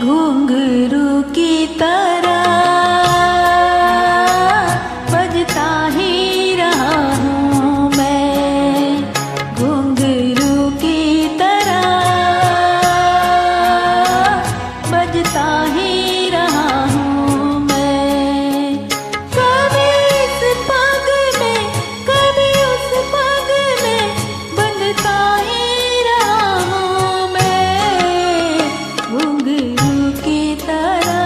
घुंघरू की तरह बजता ही रहा हूँ मैं, घुंघरू की तरह बजता ही रहा हूँ मैं। कभी इस पग में कभी उस पग में बंधता ही रहा हूँ मैं, घुंघरू की तरह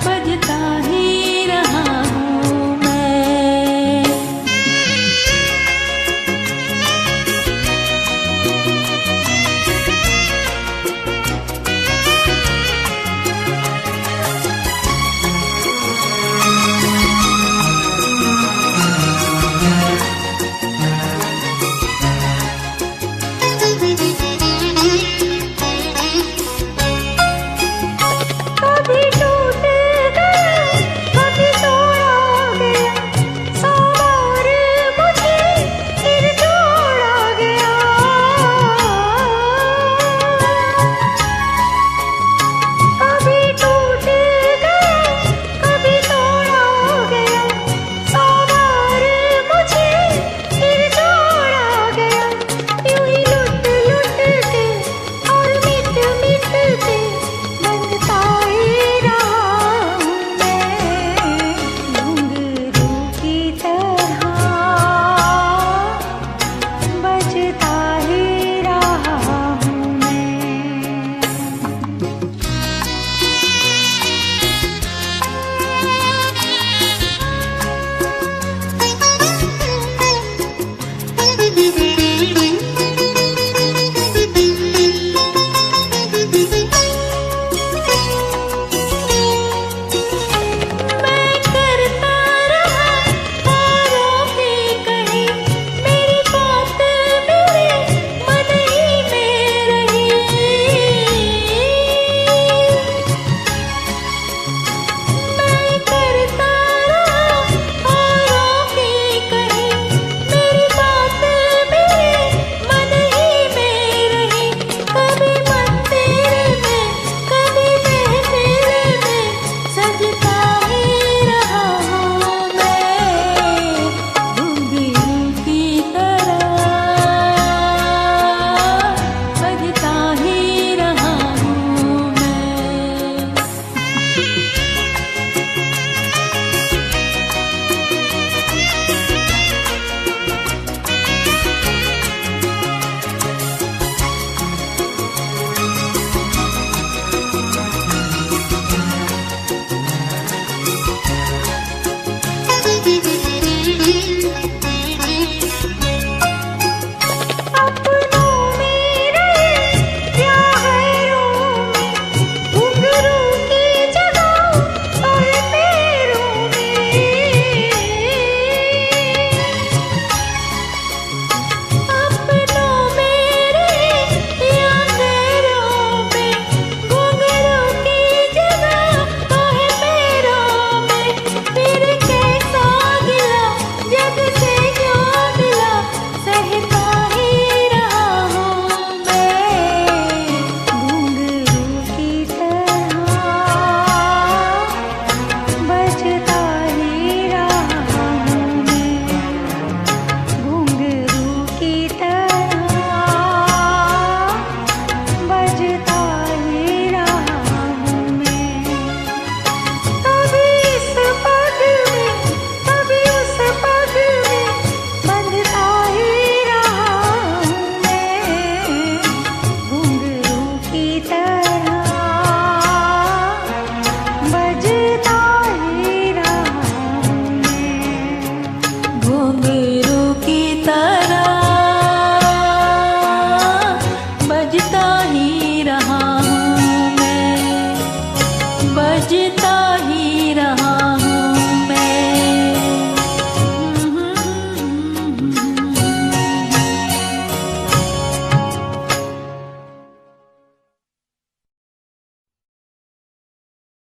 बजता ही रहा हूँ मैं। कभी टूट गया कभी तोड़ा गया, सौ बार मुझे फिर जोड़ा गया। कभी टूट गया कभी तोड़ा गया, सौ बार मुझे फिर जोड़ा गया। यूं ही लुट लुट के और मिट मिट के बंधता ही रहा हूँ मैं, घुंघरू की तरह बजता ही रहा हूँ मैं। मैं करता रहा औरों की कही, मेरी बात मेरे मन ही में रही। मैं करता रहा औरों की कही, मेरी बात मेरे मन ही में रही। कभी मंदिर में कभी महफिल में सजता ही रहा हूँ मैं, घुंघरू की तरह बजता ही रहा हूँ मैं। अपनों में रहे या गैरों में, घुंघरू की जगह तो है पैरों में। अपनों में रहे या गैरों में, घुंघरू की जगह तो है पैरों में। फिर कैसा गिला जग से जो मिला, सहता ही रहा हूँ मैं, घुंघरू की तरह बजता ही रहा हूँ मैं, घुंघरू की तरह बजता ही रहा हूँ मैं। कभी इस पग में कभी उस पग में बंधता ही रहा हूँ मैं, घुंघरू की तरह बजता ही रहा हूँ मैं, घुंघरू